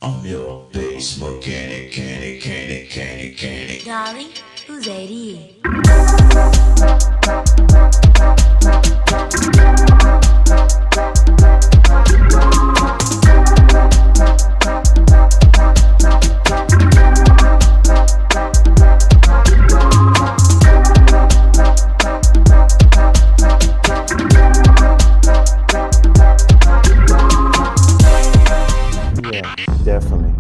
I'm your bass mechanic, mechanic. Darling, who's A.D.E? Yeah, definitely.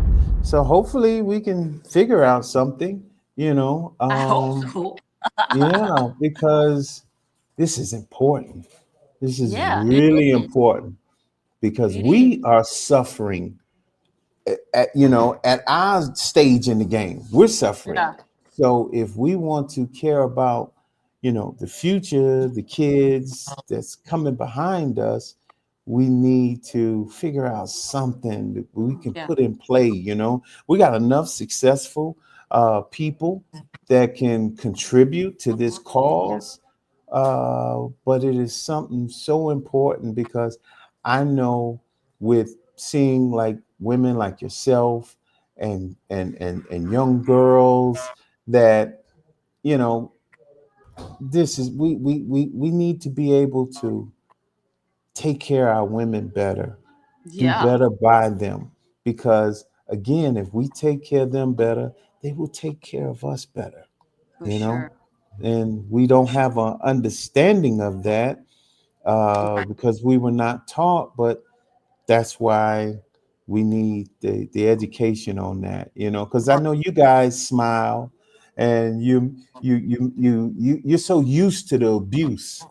So hopefully we can figure out something, you know. I hope so. Yeah, because this is important. This is Yeah, it really is. important because It is. we are suffering at our stage in the game. We're suffering. Yeah. So if we want to care about, the future, the kids that's coming behind us, we need to figure out something that we can Yeah. put in play. We got enough successful people that can contribute to this Yeah. cause, but it is something so important because I know with seeing like women like yourself and young girls that you know this is we need to be able to take care of our women better, do Yeah, better by them, because again, if we take care of them better, they will take care of us better, for you know sure. and we don't have an understanding of that Right. because we were not taught, but that's why we need the education on that, because I Right. know you guys smile and you're so used to the abuse,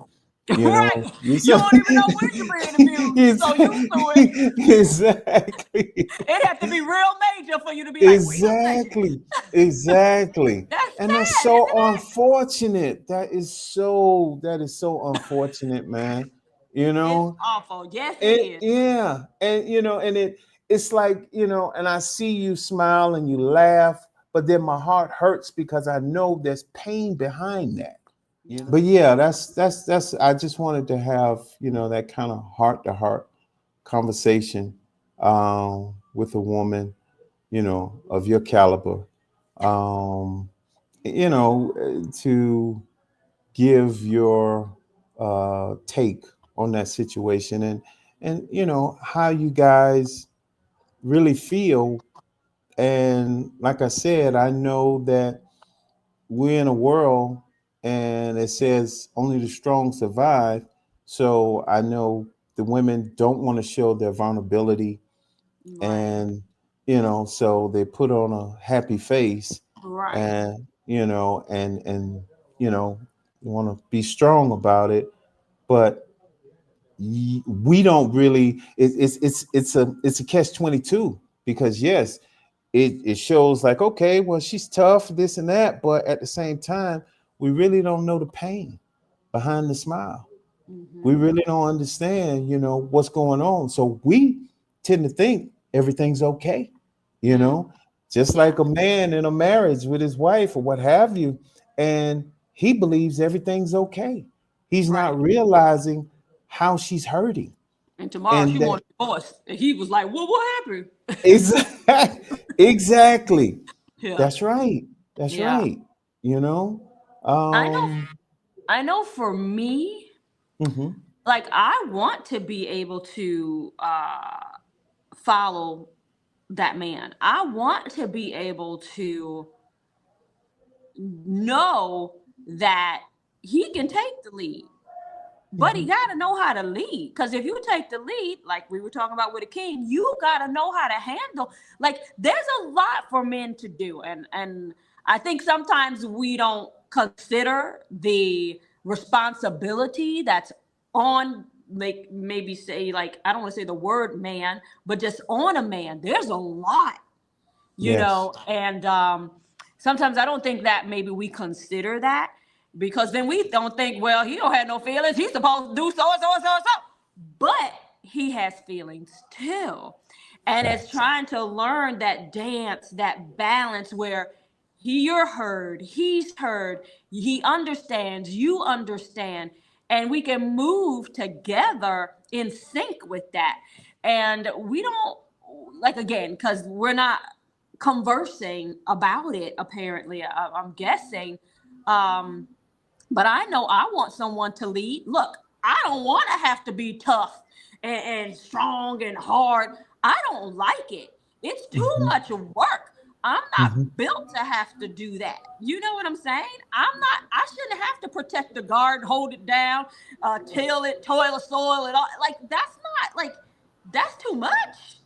Right. you're You so don't even know when you're being abused. You're so used to it. exactly. It had to be real major for you to be like, wait a second. Exactly, exactly. That's And that's sad, so isn't it? unfortunate. That is so unfortunate, man. You It's know, awful. Yes, it and is. yeah, and it's like, and I see you smile and you laugh, but then my heart hurts because I know there's pain behind that. Yeah. But yeah, that's I just wanted to have, that kind of heart to heart conversation with a woman, of your caliber, um, to give your take on that situation and how you guys really feel. And like I said, I know that we're in a world and it says only the strong survive. So I know the women don't want to show their vulnerability, Right. and so they put on a happy face, Right. and and you know want to be strong about it, but we don't really. It's a catch 22, because yes, it shows like, okay, well, she's tough, this and that, but at the same time we really don't know the pain behind the smile. We Hmm. really don't understand, what's going on. So we tend to think everything's okay, you Mm. know, just Yeah. like a man in a marriage with his wife or what have you. And he believes everything's okay. He's Right. not realizing how she's hurting. And tomorrow she And that wanted a divorce. And he was like, well, what happened? exactly. Yeah. That's right. That's Yeah. right. You know? I know Um, I know for me, mhm. like I want to be able to follow that man. I want to be able to know that he can take the lead. But he Mhm. got to know how to lead. Because if you take the lead, like we were talking about with a king, you got to know how to handle. Like there's a lot for men to do, and I think sometimes we don't consider the responsibility that's on. Like maybe say like I don't want to say the word man, but just on a man. There's a lot, Yes. and sometimes I don't think that maybe we consider that because then we don't think, well, he don't have no feelings. He's supposed to do so and so and so and so. But he has feelings too. And it's Facts. trying to learn that dance, that balance where you're heard, he's heard, he understands, you understand, and we can move together in sync with that. And we don't. like, again, because we're not conversing about it, apparently, I'm guessing. But I know I want someone to lead. Look, I don't want to have to be tough and strong and hard. I don't like it. It's too much work. I'm not built to have to do that. You know what I'm saying? I shouldn't have to protect the garden, hold it down, till it, toil the soil and all. Like, that's too much.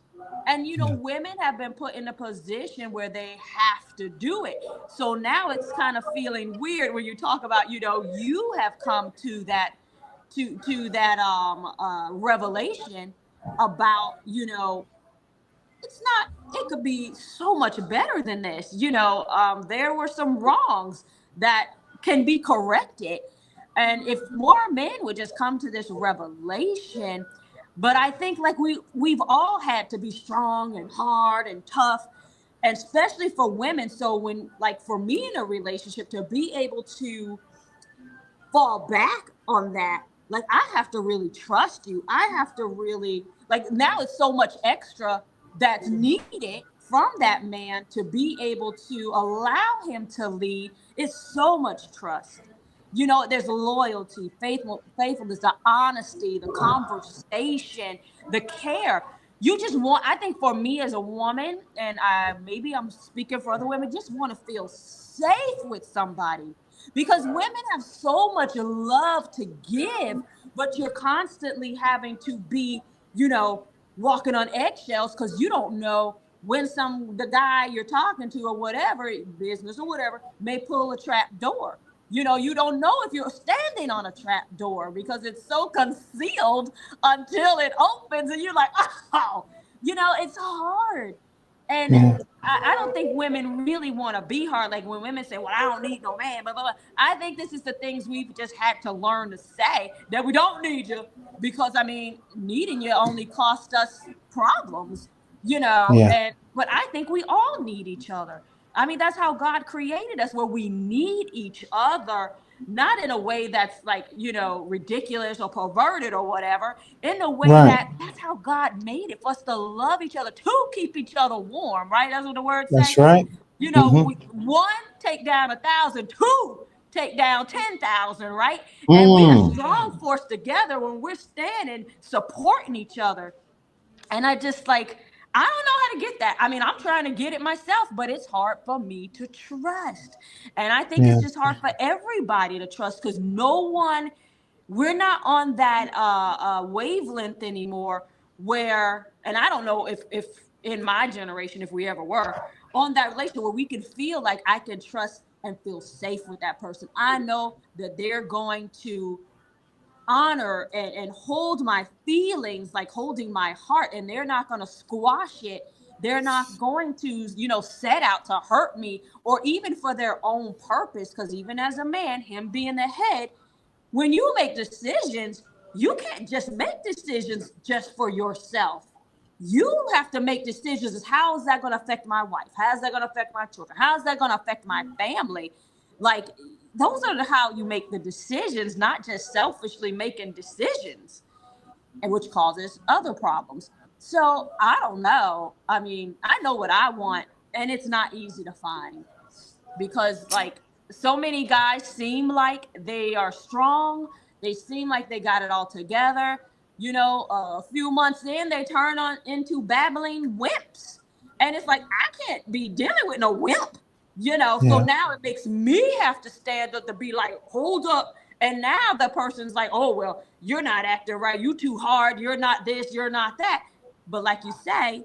And, women have been put in a position where they have to do it. So now it's kind of feeling weird when you talk about, you have come to that, to that revelation about, it's not, it could be so much better than this. There were some wrongs that can be corrected. And if more men would just come to this revelation, but I think like we've all had to be strong and hard and tough, and especially for women. So when, like, for me in a relationship, to be able to fall back on that, like, I have to really trust you. I have to really, like, now it's so much extra that's needed from that man to be able to allow him to lead. It's so much trust. There's loyalty, faithfulness, the honesty, the conversation, the care. You just want, I think for me as a woman, and maybe I'm speaking for other women, just want to feel safe with somebody, because women have so much love to give, but you're constantly having to be, walking on eggshells, because you don't know when the guy you're talking to or whatever, business or whatever, may pull a trap door. You don't know if you're standing on a trap door because it's so concealed until it opens and you're like, oh, it's hard. And I don't think women really want to be hard. Like when women say, well, I don't need no man, blah, blah, blah. I think this is the things we've just had to learn to say, that we don't need you, because needing you only cost us problems, but I think we all need each other. That's how God created us, where we need each other, not in a way that's like, ridiculous or perverted or whatever, in a way that's how God made it, for us to love each other, to keep each other warm, right? That's what the word says. That's right. One, take down 1,000, two, take down 10,000, right? And we are strong force together when we're standing, supporting each other. And I just I don't know how to get that. I'm trying to get it myself, but it's hard for me to trust. And I think it's just hard for everybody to trust, because we're not on that wavelength anymore where, and I don't know if in my generation, if we ever were on that relationship where we can feel like I can trust and feel safe with that person. I know that they're going to honor and hold my feelings, like holding my heart, and they're not going to squash it. They're not going to, set out to hurt me, or even for their own purpose. Because even as a man, him being the head, when you make decisions, you can't just make decisions just for yourself. You have to make decisions as, how is that going to affect my wife? How is that going to affect my children? How is that going to affect my family? Like, those are how you make the decisions, not just selfishly making decisions, and which causes other problems. So I don't know. I know what I want, and it's not easy to find, because so many guys seem like they are strong. They seem like they got it all together. A few months in, they turn into babbling wimps. And it's like, I can't be dealing with no wimp. So now it makes me have to stand up to be like, hold up. And now the person's like, oh, well, you're not acting right. You too hard. You're not this, you're not that. But like you say,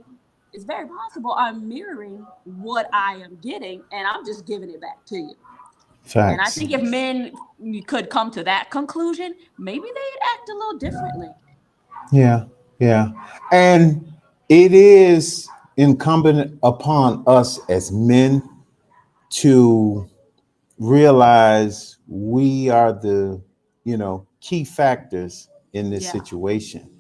it's very possible I'm mirroring what I am getting, and I'm just giving it back to you. Facts. And I think if men could come to that conclusion, maybe they'd act a little differently. Yeah. And it is incumbent upon us as men to realize we are the, key factors in this situation.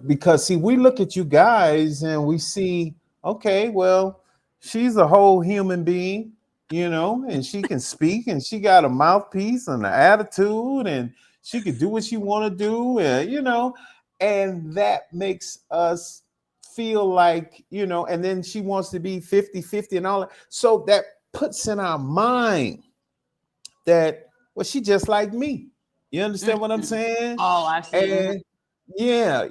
Because see, we look at you guys and we see, okay, well, she's a whole human being, and she can speak, and she got a mouthpiece and an attitude, and she can do what she want to do, And that makes us feel like, and then she wants to be 50-50 and all that. So that puts in our mind that, well, she just like me. You understand what I'm saying? Oh, I see. And yeah,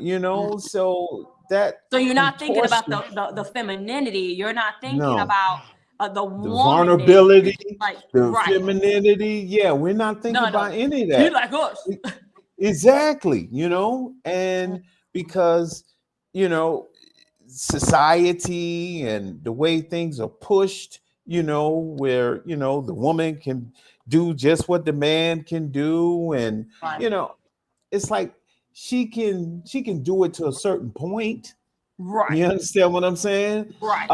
so that. So you're not thinking about the femininity. You're not thinking No. about the The woman, vulnerability, like the right. femininity. Yeah, we're not thinking about any of that. She's like us. Exactly, and because, society and the way things are pushed, where, the woman can do just what the man can do. And, Right. It's like she can do it to a certain point. Right. You understand what I'm saying? Right.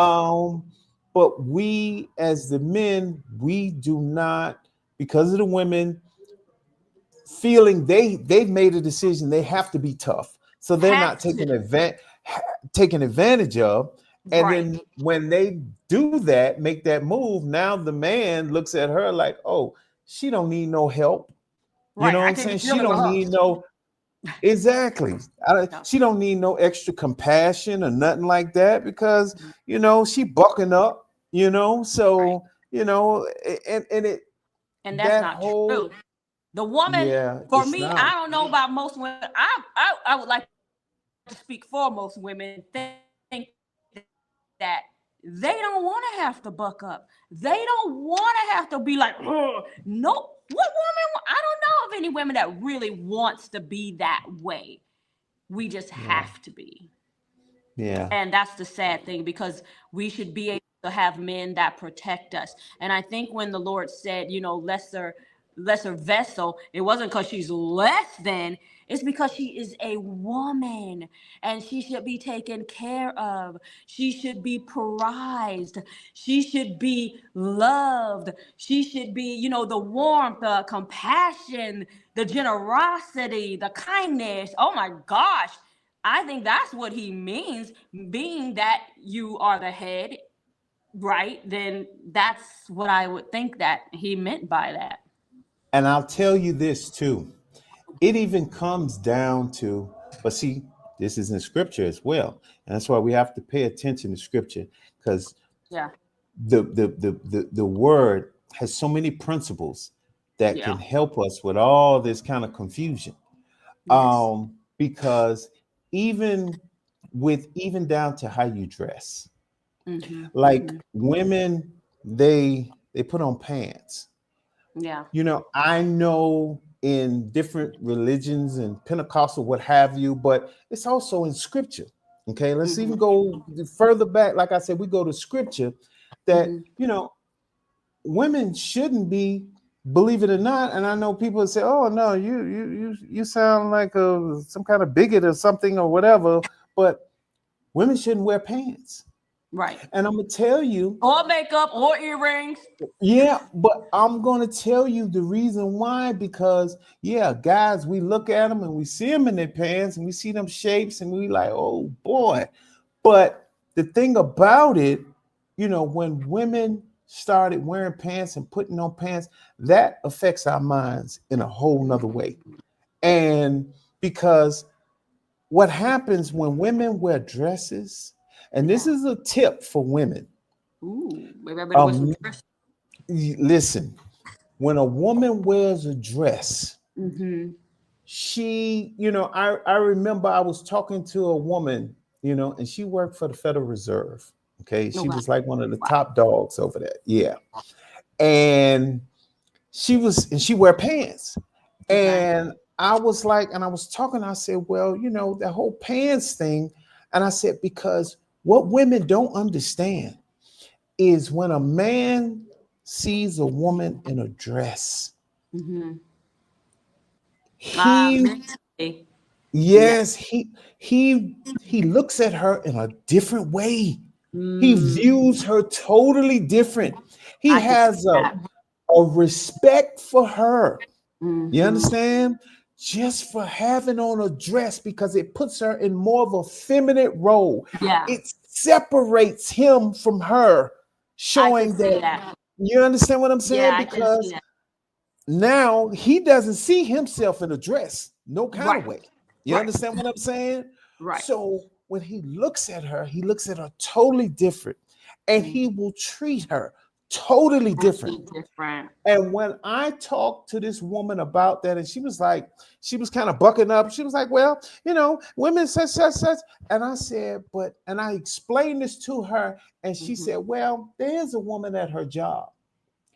But we as the men, we do not, because of the women feeling they've made a decision, they have to be tough. So they're not taking advantage of. And then when they do that, make that move, now the man looks at her like, oh, she don't need no help. You know what I'm saying? She don't need no. Exactly. She don't need no extra compassion or nothing like that, because she bucking up. So and that's not true. The woman, for me, I don't know about most women. I would like to speak for most women. Think that they don't want to have to buck up. They don't want to have to be like, nope. What woman? I don't know of any women that really wants to be that way. We just have to be. Yeah. And that's the sad thing, because we should be able to have men that protect us. And I think when the Lord said, lesser vessel, it wasn't because she's less than, it's because she is a woman and she should be taken care of. She should be prized. She should be loved. She should be, the warmth, the compassion, the generosity, the kindness. Oh my gosh. I think that's what he means, being that you are the head, right? Then that's what I would think that he meant by that. And I'll tell you this too. It even comes down to, but see, this is in scripture as well. And that's why we have to pay attention to scripture, because the word has so many principles that can help us with all this kind of confusion. Yes. Because even down to how you dress, like women, they put on pants. Yeah. I know in different religions and Pentecostal, what have you, but it's also in scripture. Okay, let's even go further back. Like I said, we go to scripture that, women shouldn't be, believe it or not. And I know people say, oh no, you sound like some kind of bigot or something or whatever, but women shouldn't wear pants. Right. And I'm gonna tell you, or makeup or earrings. Yeah, but I'm gonna tell you the reason why, because guys, we look at them and we see them in their pants and we see them shapes and we like, oh boy. But the thing about it, when women started wearing pants and putting on pants, that affects our minds in a whole nother way. And because what happens when women wear dresses, and this is a tip for women. Ooh, maybe I better wear some dress. Listen, when a woman wears a dress, she, I remember I was talking to a woman, and she worked for the Federal Reserve. Okay, she was like one of the top dogs over there. Yeah, and she wear pants, and I was like, and I was talking. I said, well, that whole pants thing, and I said, because what women don't understand is when a man sees a woman in a dress, he looks at her in a different way. He views her totally different. He has a respect for her. You understand? Just for having on a dress, because it puts her in more of a feminine role. Yeah. It separates him from her, showing that. You understand what I'm saying? Yeah, because now he doesn't see himself in a dress, no kind of way. You understand what I'm saying? Right. So when he looks at her totally different, and he will treat her totally different. Different. And when I talked to this woman about that, and she was kind of bucking up. She was like, well, women such. And I said, and I explained this to her, and she said, well, there's a woman at her job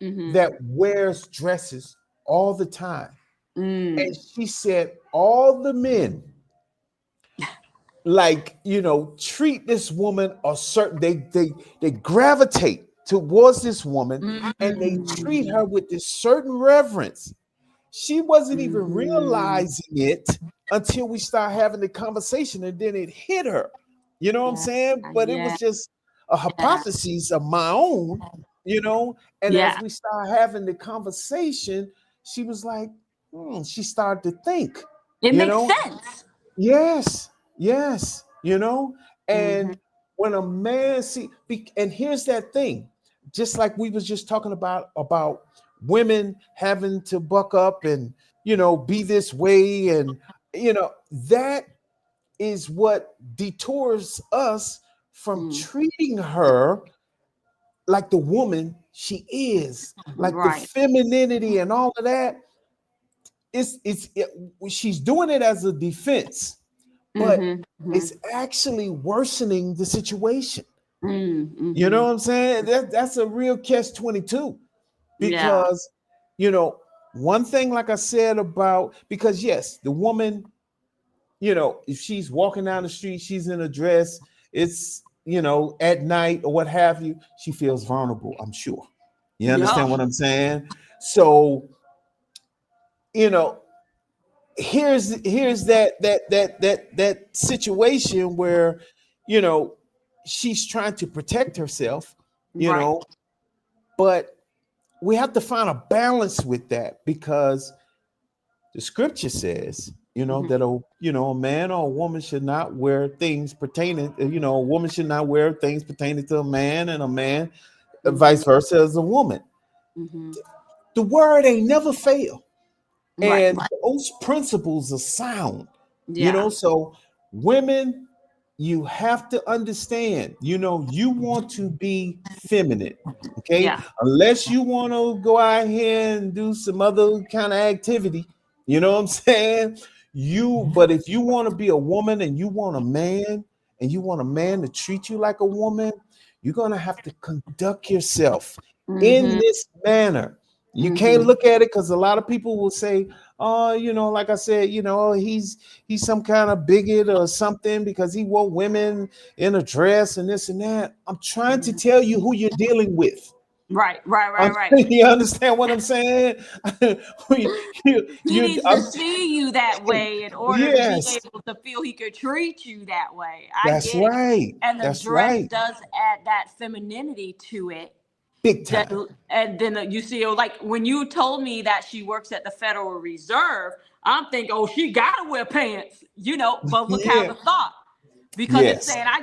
that wears dresses all the time. And she said, all the men, treat this woman a certain, they gravitate towards this woman, and they treat her with this certain reverence. She wasn't even realizing it until we start having the conversation, and then it hit her. You know what I'm saying? But it was just a hypothesis of my own, and as we start having the conversation, she was like, she started to think. It makes sense. Yes, and when a man and here's that thing, just like we was just talking about women having to buck up and be this way, and that is what detours us from treating her like the woman she is, like the femininity and all of that. She's doing it as a defense, but it's actually worsening the situation. You know what I'm saying? That's a real catch-22, because one thing, like I said, because yes, the woman, if she's walking down the street, she's in a dress, it's at night or what have you, she feels vulnerable, I'm sure. You understand what I'm saying? So here's that situation where she's trying to protect herself, but we have to find a balance with that, because the scripture says that a man or a woman should not wear things pertaining, a woman should not wear things pertaining to a man, and a man vice versa as a woman. The word ain't never failed. And those principles are sound, so women, you have to understand, you want to be feminine, okay? Unless you want to go out here and do some other kind of activity, you know what I'm saying? But if you want to be a woman and you want a man to treat you like a woman, you're going to have to conduct yourself in this manner. You can't look at it, because a lot of people will say, oh, like I said, he's some kind of bigot or something because he wore women in a dress and this and that. I'm trying to tell you who you're dealing with. Right. You understand what I'm saying? He needs to see you that way in order to be able to feel he could treat you that way. That's right. And the dress does add that femininity to it. Big time. And then you see, like when you told me that she works at the Federal Reserve, I'm thinking, oh, she gotta wear pants, but look how the thought. Because it's saying I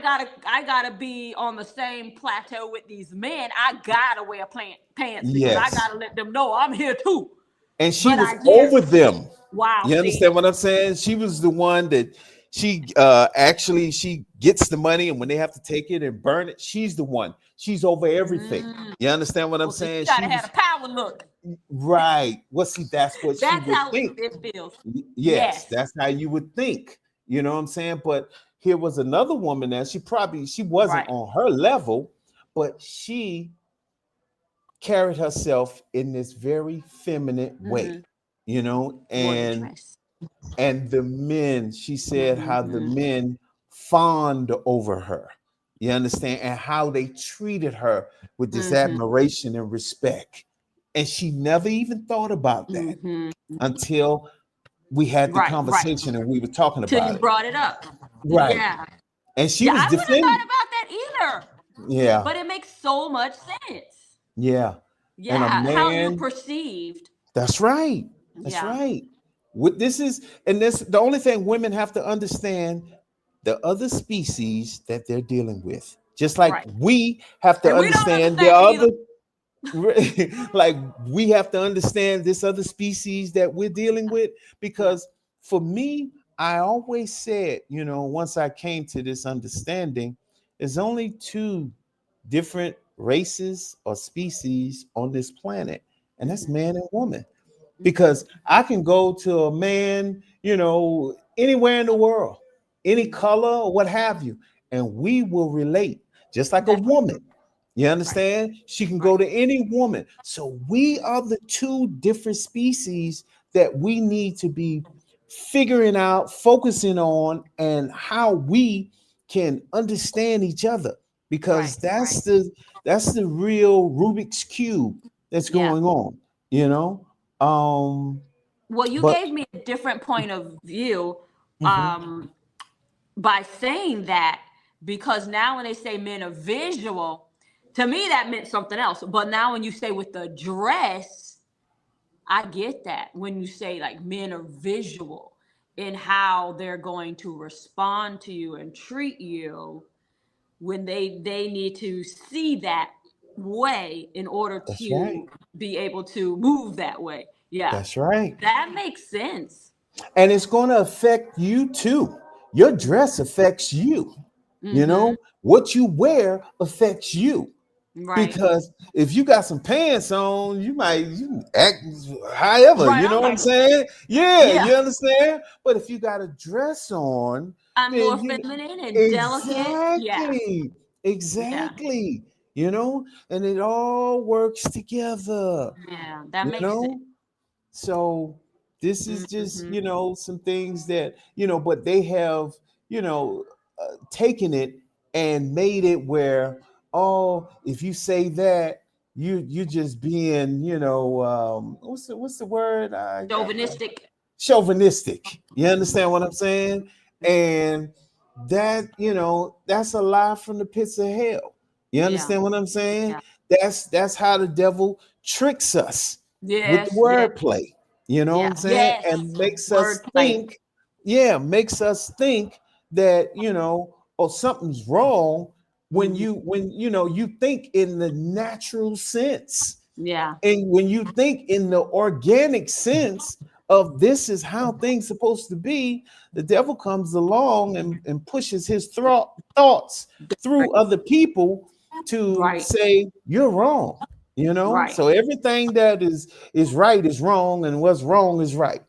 gotta be on the same plateau with these men. I gotta wear pants because I gotta let them know I'm here too. And she was over them. Wow. You understand what I'm saying? She was the one that she gets the money, and when they have to take it and burn it, she's the one. She's over everything. You understand what I'm saying? She gotta have a power look. Right. Well, see, that's what she would think. It feels. Yes, that's how you would think. You know what I'm saying? But here was another woman that she wasn't on her level, but she carried herself in this very feminine way, and the men, she said how the men fawned over her. You understand? And how they treated her with this admiration and respect. And she never even thought about that until we had the conversation and we were talking about it. Until you brought it up. Right. Yeah. And she was defending. I wouldn't have thought about that either. Yeah. But it makes so much sense. Yeah. Yeah. And a man, how you're perceived. That's right. That's right. What this is, and this, the only thing women have to understand, the other species that they're dealing with, just like we have to understand the other. Like we have to understand this other species that we're dealing with, because for me, I always said, once I came to this understanding, there's only two different races or species on this planet, and that's Mhm. man and woman. Mhm. Because I can go to a man, anywhere in the world, any Mhm. color or what have you, and we will relate just like a That's woman. You right. understand? She can go Right. to any woman. So we are the two different species that we need to be figuring out, focusing on, and how we can understand each other, Right. because that's the real Rubik's cube that's Yeah. going on, you know. Um, Well, you but gave me a different point of view mhm, um, by saying that, because now when they say men are visual, to me that meant something else. But now when you say with the dress, I get that. When you say like men are visual in how they're going to respond to you and treat you, when they need to see that way in order that's right. to be able to move that way. Yeah, That's right. that makes sense. And it's going to affect you too. Your dress affects you. Mm-hmm. What you wear affects you. Right. Because if you got some pants on, you act however, Right. you know I'm what I'm like, saying? Yeah, yeah, you understand? But if you got a dress on, I'm more then you feminine and delicate. Yeah. exactly, Yeah. exactly, and it all works together, Yeah. That you makes sense. know? So this is just, Mm-hmm. some things that, but they have, taken it and made it where, oh, if you say that, you just being, what's the word? Chauvinistic. Chauvinistic. You understand what I'm saying? And that, that's a lie from the pits of hell. You Yeah. understand what I'm saying? Yeah. That's how the devil tricks us with the Yes. Yes. wordplay. You know what Yeah. I'm saying? Yes. And makes us Wordplay. think, yeah, makes us think that, oh, something's wrong when Hmm. you think in the natural sense. Yeah. And when you think in the organic sense of this is how things supposed to be, the devil comes along and pushes his thoughts Right. through other people to Right. say you're wrong. Right. So everything that is right is wrong, and what's wrong is right.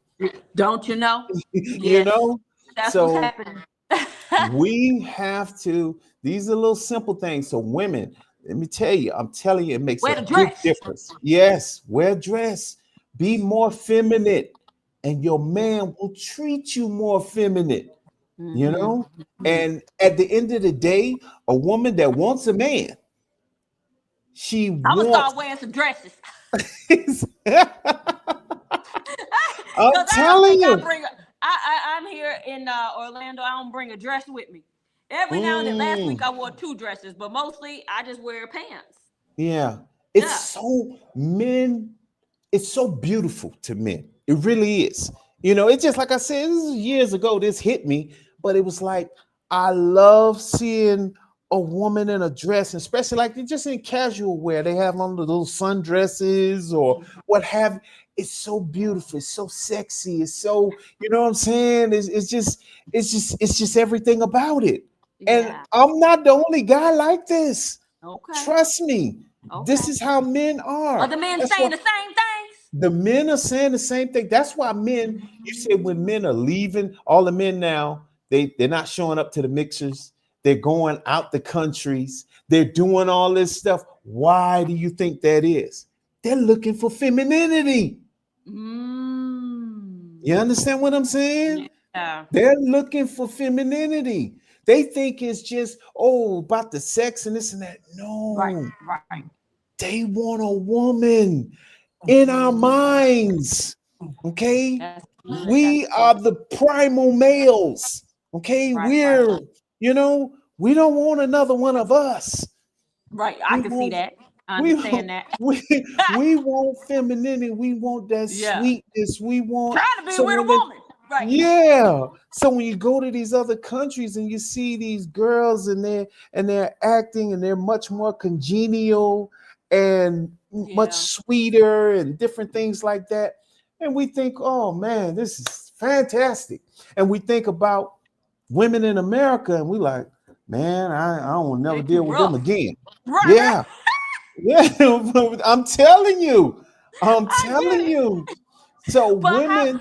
Don't you know? you Yes. know. That's what's So happening. we have to. These are little simple things. So women, let me tell you, I'm telling you, it makes Wear a the big dress. difference. Yes, wear a dress, be more feminine, and your man will treat you more feminine. you Hmm. know and at the end of the day, a woman that wants a man, she I'm gonna wants start wearing some dresses. I'm Cause I don't telling think I you. bring. I'm here in Orlando. I don't bring a dress with me. Every now and then. Last week Mm, I wore two dresses, but mostly I just wear pants. yeah, it's Yeah. so men it's so beautiful to men. It really is. It's just like I said, this is years ago, this hit me, but it was like, I love seeing a woman in a dress, especially like just in casual wear. They have on the little sundresses or what have. It's so beautiful. It's so sexy. It's so, you know what I'm saying? It's just everything about it. And Yeah. I'm not the only guy like this. Okay. Trust me. This Okay. is how men are. Other men That's why saying the same things. the men are saying the same thing. That's why men, you said when men are leaving, all the men now, they're not showing up to the mixers. They're going out the countries. They're doing all this stuff. Why do you think that is? They're looking for femininity. You Mm. understand what I'm saying? Yeah. They're looking for femininity. They think it's just, oh, about the sex and this and that. Right. No, Right. they want a woman in our minds. Okay, That's good. we That's so are the primal males. Okay, right. Right. we don't want another one of us. Right. I We can see want that. I we understand that. we we want femininity. We want that Yeah. sweetness. We want Trying to be so with a when woman. Right. yeah. So when you go to these other countries and you see these girls and they're acting and they're much more congenial and much Yeah. sweeter and different things like that, and we think, oh man, this is fantastic. And we think about women in America, and we like, man, I don't want to never They too deal with them rough. again. Right. Yeah, yeah. I'm telling you, I'm I telling get it. you. So But women,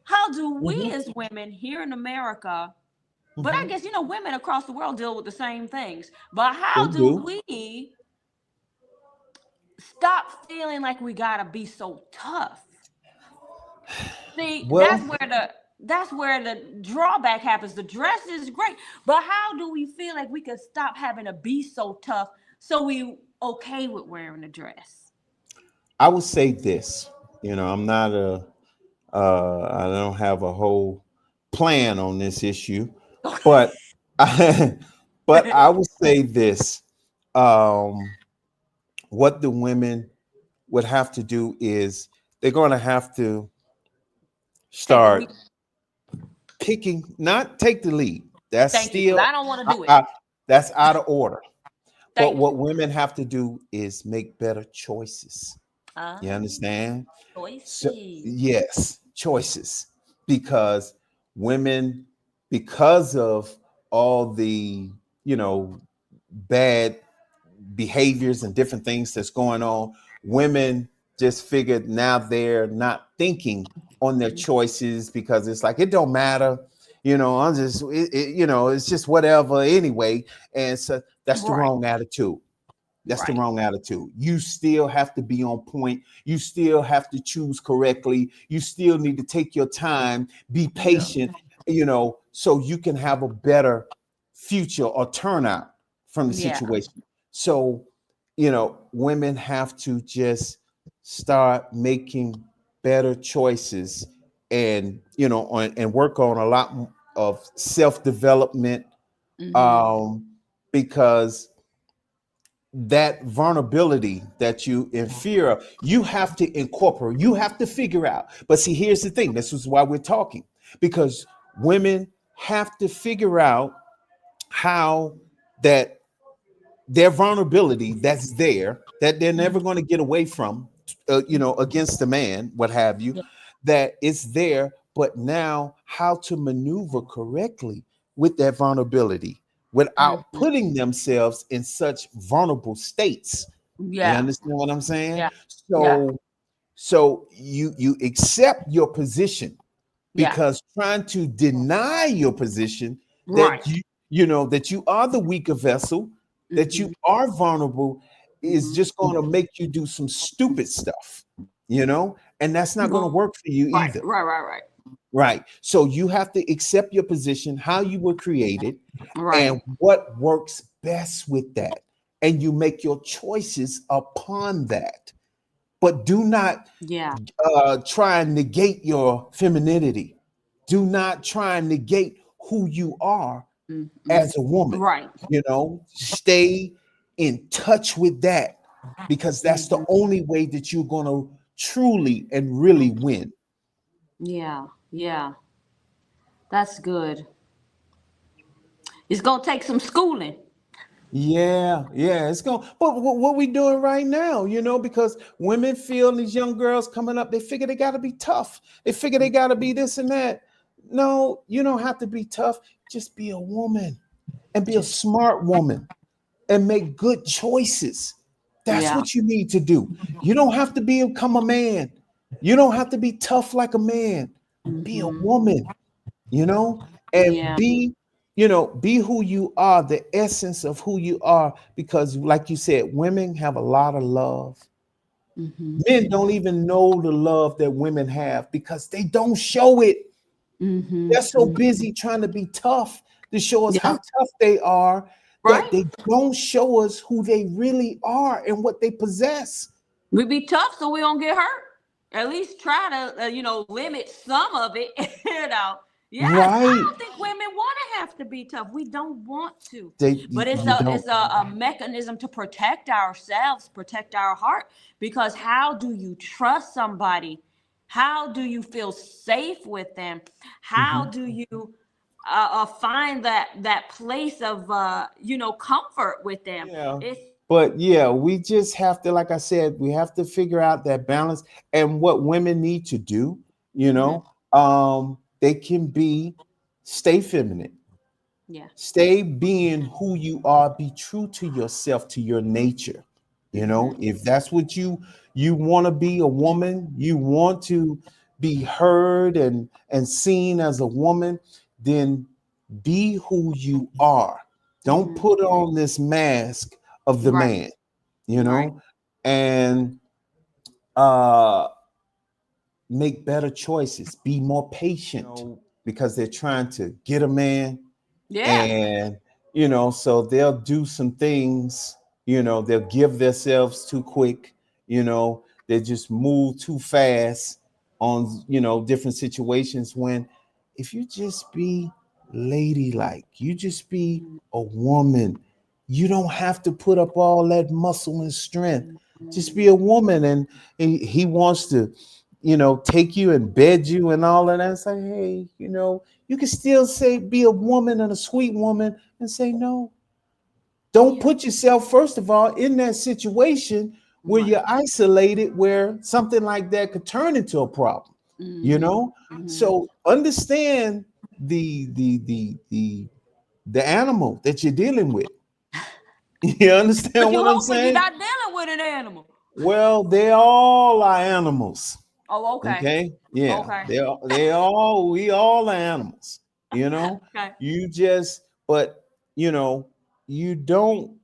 how do we mhm, as women here in America, but I mhm, guess women across the world deal with the same things. But they how do do. we stop feeling like we gotta be so tough? See, Well, that's where the drawback happens. The dress is great, but how do we feel like we could stop having to be so tough so we okay with wearing a dress? I would say this. I'm not I don't have a whole plan on this issue, but but I would say this. Um, what the women would have to do is they're going to have to Take the lead. start picking, not take the lead. That's Thank you, because still I don't want to I, do it. I, that's out of order. But Thank what you. women have to do is make better choices. You Ah, understand? So choices. yes, choices, because women, because of all the bad behaviors and different things that's going on, women just figured now they're not thinking on their choices because it's like it don't matter. I'm just it's just whatever anyway. And so that's the Right, wrong attitude. That's the right. wrong attitude. You still have to be on point. You still have to choose correctly. You still need to take your time, be Yeah, patient, so you can have a better future or turnout from the yeah. situation. So, women have to just start making better choices and, and work on a lot of self-development, Mm-hmm. um, because that vulnerability that you in fear of, you have to incorporate, you have to figure out. But see, here's the thing, this is why we're talking, because women have to figure out how that their vulnerability that's there, that they're never going to get away from, against the man, what have you, Yeah. that it's there, but now how to maneuver correctly with that vulnerability without Mm-hmm. putting themselves in such vulnerable states. You Yeah. understand what I'm saying? Yeah. Yeah. So you accept your position, Yeah. because trying to deny your position, Right. that that you are the weaker vessel, that you Mm-hmm. are vulnerable, is Mm-hmm. just going to make you do some stupid stuff, and that's not going to work for you Right. either. Right. Right. Right. So you have to accept your position, how you were created, Right. and what works best with that, and you make your choices upon that. But do not Yeah. try and negate your femininity. Do not try and negate who you are Mm-hmm. as a woman. Right. Stay in touch with that, because that's the Mm-hmm. only way that you're going to truly and really win. Yeah. Yeah. That's good. It's gonna take some schooling. Yeah, it's going. But what we doing right now, because women feel, these young girls coming up, they figure they got to be tough. They figure they got to be this and that. No, you don't have to be tough. Just be a woman, and be a Just smart woman, and make good choices. That's yeah. what you need to do. You don't have to become a man. You don't have to be tough like a man. Be a Mm-hmm. woman, you know, and Yeah. be who you are, the essence of who you are. Because, like you said, women have a lot of love. Mm-hmm. Men don't even know the love that women have because they don't show it. Mm-hmm. They're so busy trying to be tough to show us how Yeah. tough they are, that Right. they don't show us who they really are and what they possess. We be tough so we don't get hurt. At least try to, limit some of it. Yes, I Right. don't think women want to have to be tough. We don't want to, They but it's you a don't. it's a mechanism to protect ourselves, protect our heart. Because how do you trust somebody? How do you feel safe with them? How Mhm. do you find that place of comfort with them? Yeah. It's But yeah, we just have to, like I said, we have to figure out that balance and what women need to do, you Mhm. know. Um, they can be stay feminine. Yeah. Stay being who you are. Be true to yourself, to your nature. You know, if that's what you want to be a woman, you want to be heard and seen as a woman, then be who you are. Don't put on this mask of the Right. man, you Right. know, and uh make better choices, be more patient, because they're trying to get a man. Yeah. And so they'll do some things, they'll give themselves too quick, they just move too fast on different situations, when if you just be ladylike, you just be a woman, you don't have to put up all that muscle and strength. Just be a woman. And he wants to take you and bed you and all of that. Say, hey, you can still say be a woman and a sweet woman and say no. Don't put yourself, first of all, in that situation where Right. you're isolated, where something like that could turn into a problem. So understand the animal that you're dealing with. You understand But you what I'm hoping you're saying? not dealing with an animal. Well, they all are animals. Oh, okay. Okay. Yeah. Okay. We all are animals, Okay. you just, but you don't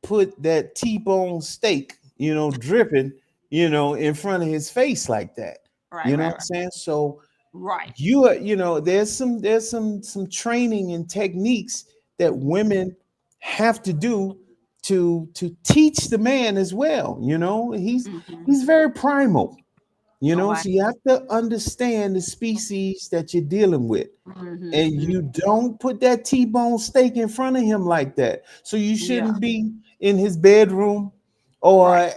put that T-bone steak, dripping, in front of his face like that. Right. You know Right. what I'm saying? So Right. there's some training and techniques that women have to do to teach the man as well. He's very primal. Okay. So you have to understand the species that you're dealing with. And you don't put that T-bone steak in front of him like that. So you Yeah. shouldn't be in his bedroom or Right.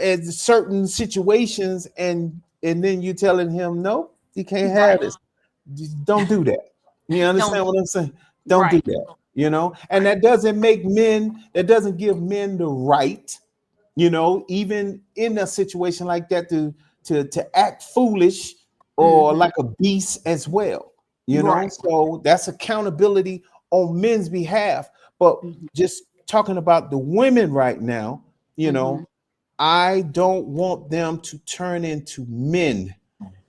at certain situations, and then you telling him no, you can't have Right. this. Just don't do that. You Don't. understand what I'm saying? Don't do Right. that. And Right. that doesn't give men the right, even in a situation like that, to act foolish or like a beast as well. Right. So that's accountability on men's behalf. But just talking about the women right now, I don't want them to turn into men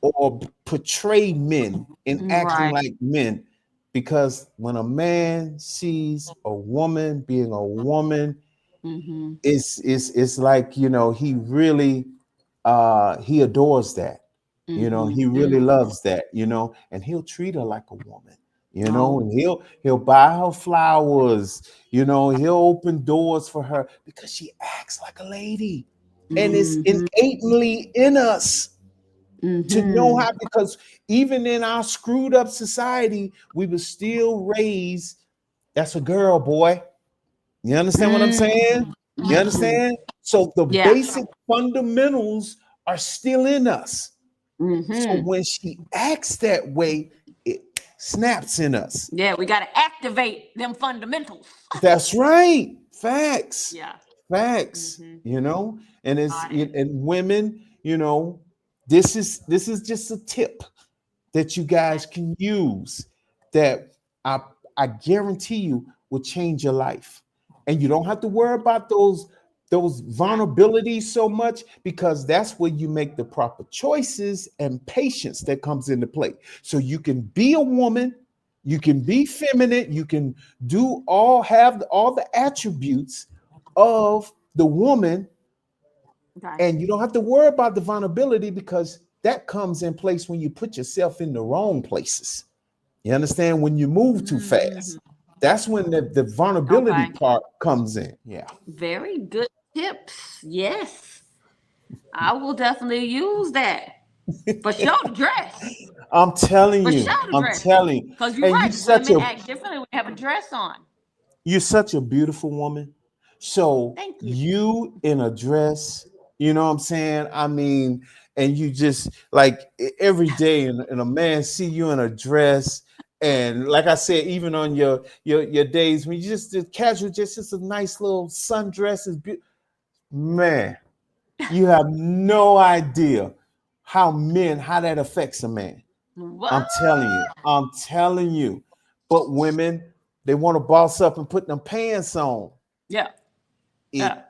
or portray men in acting Right. like men, because when a man sees a woman being a woman, it's like he really he adores that. He really loves that. And he'll treat her like a woman. Oh. And he'll buy her flowers. He'll open doors for her because she acts like a lady, and it's innately in us to know how. Because even in our screwed up society, we were still raised. That's a girl, boy. You understand what I'm saying? You understand? So the Yeah. basic fundamentals are still in us. So when she acts that way, it snaps in us. Yeah. We got to activate them fundamentals. That's right. Facts. Yeah. Facts. And it's Got it. and women, this is just a tip that you guys can use, that I guarantee you will change your life. And you don't have to worry about those vulnerabilities so much, because that's where you make the proper choices and patience that comes into play. So you can be a woman, you can be feminine, you can have all the attributes of the woman, Okay. and you don't have to worry about the vulnerability, because that comes in place when you put yourself in the wrong places. You understand? When you move too fast, that's when the vulnerability Okay. part comes in. Yeah. Very good tips. Yes. I will definitely use that. For sure to dress. I'm telling For you. sure to I'm dress. telling you. Because you're And right. Women act differently when we have a dress on. you're such a beautiful woman. So Thank you. you in a dress, you know what I'm saying? I mean, and you just like every day, and a man see you in a dress. And like I said, even on your days when you just casual, just a nice little sundress is beautiful. Man, you have no idea how that affects a man. What? I'm telling you. I'm telling you. But women, they want to boss up and put them pants on. Yeah. It Yeah.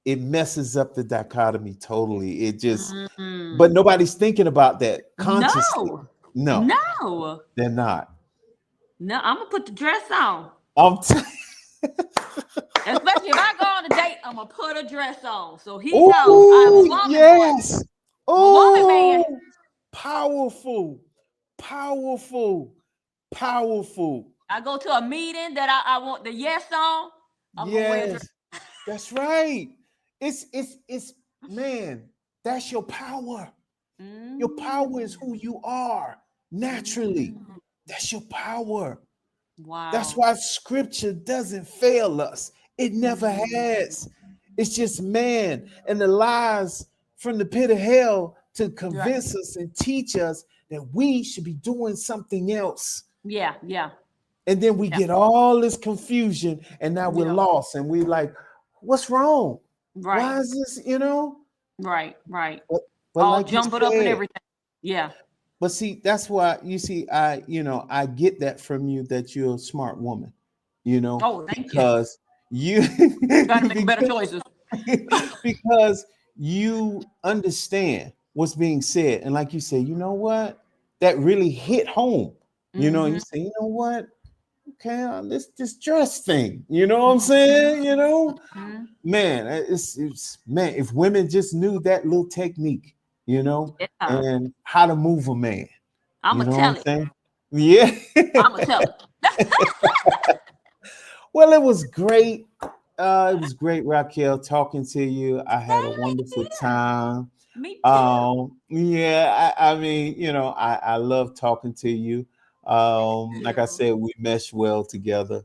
it messes up the dichotomy totally. It just, but Mm. nobody's thinking about that consciously. No. No, No. they're not. No. I'm gonna put the dress on. I'm t- Especially if I go on a date, I'm gonna put a dress on. So he knows I'm a Oh, woman boy. yes. I'm a woman man. Oh, powerful, powerful, powerful. I go to a meeting that I want the yes on. I'm gonna wear a dress. Yes, that's right. It's man, that's your power. Your power is Mm. who you are naturally. Mm. That's your power. That's Wow. why scripture doesn't fail us. It never Mm. has. It's just man and the lies from the pit of hell to Right. convince us and teach us that we should be doing something else. Yeah. Yeah. And then we Yeah. get all this confusion and now we're Yeah. lost and we like, what's wrong? Right. Why is this, you know? Right. Right. But All like you jumbled up and said, everything. Yeah. but see, that's why you see, I get that from you that you're a smart woman, Oh, thank you. because you Trying to make better because, choices. because you understand what's being said. And like you say, you know what? That really hit home, and you Mm-hmm. say, you know what? Okay, this dress thing, you know what I'm saying? Mm-hmm. Man, it's man, if women just knew that little technique, Yeah. and how to move a man, I'm you gonna know what I'm tell it. saying? Yeah. I'm gonna tell it. Well, it was great. It was great, Raquel, talking to you. I had a Same wonderful here. time. Me too. Yeah, I mean, I love talking to you. Like I You. said, we mesh well together.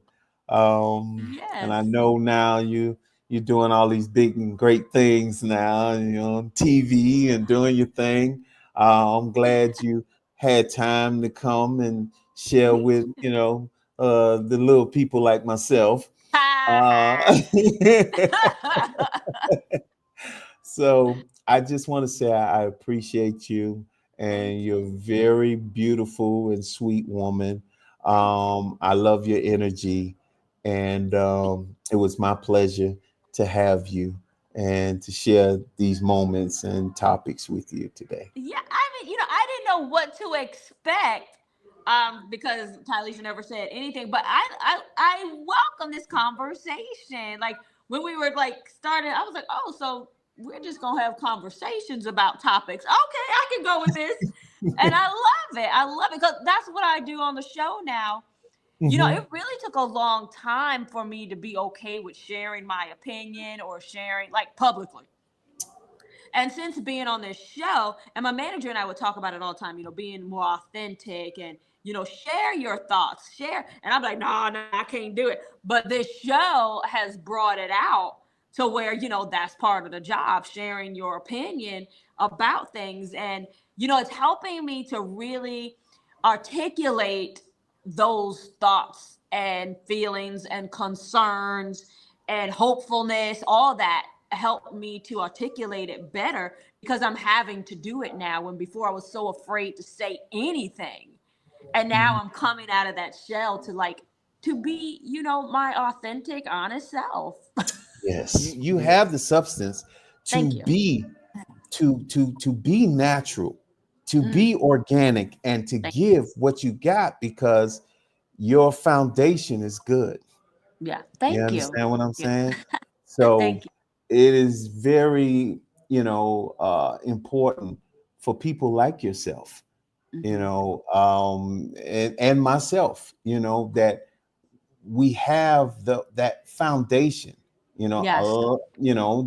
And Yes. I know now you're doing all these big and great things now, and you're on TV and doing your thing. I'm glad you had time to come and share Me with, the little people like myself. too. Uh, so I just want to say I appreciate you, Thank and you. you're a very beautiful and sweet woman. Thank you. I love your energy, and it was my pleasure to have you and to share these moments and topics with you today. Yeah, I mean, I didn't know what to expect, because Tyleisha never said anything, but I welcome this conversation. Like when we were like starting, I was like, oh, so we're just gonna have conversations about topics. Okay, I can go with this, and I love it. I love it because that's what I do on the show now. Mhm. It really took a long time for me to be okay with sharing my opinion or sharing like publicly. And since being on this show, and my manager and I would talk about it all the time, being more authentic and, share your thoughts, share. And I'm like, no, no, I can't do it. But this show has brought it out to where, that's part of the job, sharing your opinion about things. And, it's helping me to really articulate those thoughts and feelings and concerns and hopefulness, all that help me to articulate it better because I'm having to do it now when before I was so afraid to say anything. And now Mhm. I'm coming out of that shell to be, my authentic, honest self. Yes, you have the substance to Thank you. be to be natural, to Mm, be organic, and to thank, give what you got because your foundation is good. yeah. You Thank you. understand what I'm Yeah. saying? So Thank you. it is very, important for people like yourself, Hmm. and myself, that we have that foundation. Yes.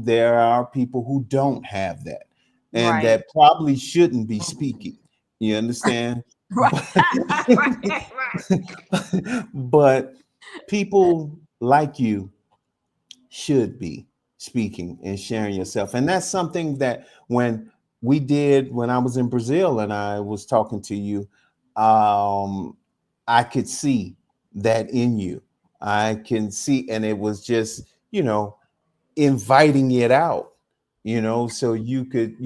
There are people who don't have that, and Right. that probably shouldn't be speaking. You understand? Right. But, Right. Right. but people like you should be speaking and sharing yourself. And that's something that when I was in Brazil and I was talking to you, I could see that in you. I can see, and it was just, inviting it out, so you could,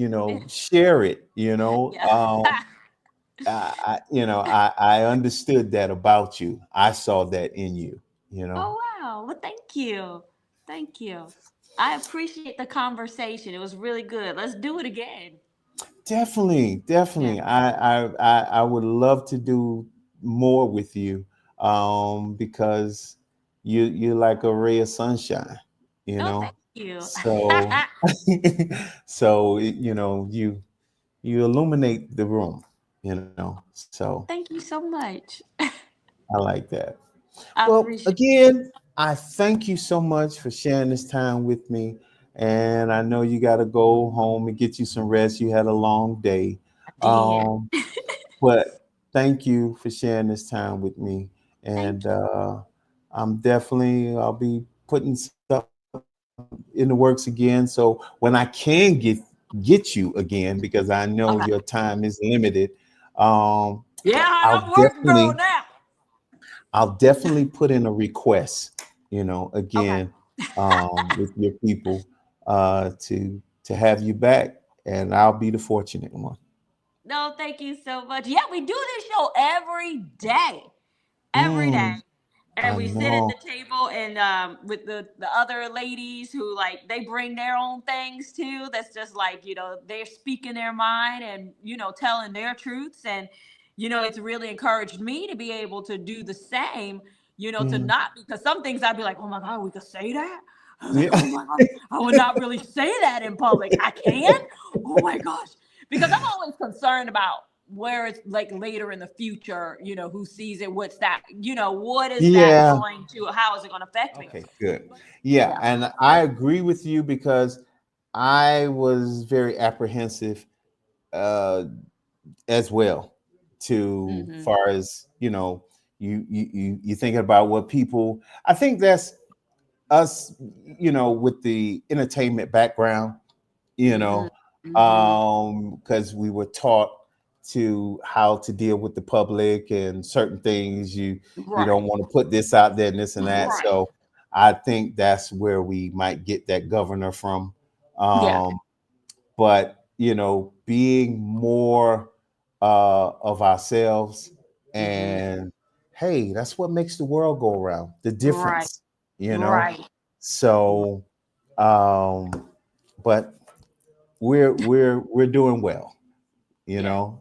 share it, Yeah. I understood that about you. I saw that in you. You know, Oh wow. Well, thank you. Thank you. I appreciate the conversation. It was really good. Let's do it again. definitely, Yeah. definitely. I would love to do more with you, because you're like a ray of sunshine. You Oh, thank know, you. so so you illuminate the room. So Thank you so much. I like that. I Well, appreciate again, I thank you so much for sharing this time with me. And I know you got to go home and get you some rest. You had a long day. it. Um, but thank you for sharing this time with me. Thank And you. I'll be putting stuff in the works again. So when I can get you again, because I know Okay. your time is limited, um, Yeah, I'll I'm working girl definitely now. I'll definitely put in a request, Okay. again, with your people, to have you back, and I'll be the fortunate one. No, thank you so much. Yeah, we do this show every day. Every day. Mm, And I we sit at the know. table and with the other ladies who like they bring their own things too. That's just like, they're speaking their mind and telling their truths. And it's really encouraged me to be able to do the same, to Mm, not, because some things I'd be like, oh my God, we could say that. I was like, yeah. oh my God, I would not really say that in public. I can. Oh my gosh. Because I'm always concerned about where it's like later in the future, who sees it, what's that, what is that Yeah. going to, how is it going to affect me? Okay, good. Yeah, Yeah. and I agree with you because I was very apprehensive, uh, as well, to Mm-hmm. far as you thinking about what people. I think that's us, with the entertainment background, Mm-hmm. Mm-hmm. because we were taught to how to deal with the public and certain things. You don't Right. want to put this out there and this and that. Right. So I think that's where we might get that governor from. Yeah. um but being more of ourselves, Mm-hmm. and hey, that's what makes the world go around, the Right. difference, you know Right. so um but we're doing well, Yeah.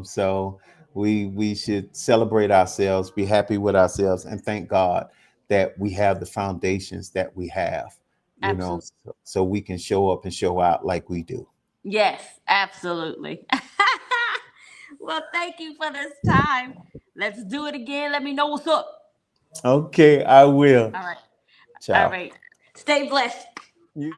so we should celebrate ourselves, be happy with ourselves, and thank God that we have the foundations that we have, Absolutely. so we can show up and show out like we do. Yes, absolutely. Well, thank you for this time. Let's do it again. Let me know what's up. Okay, I will. All right. All Ciao. right. Stay blessed. You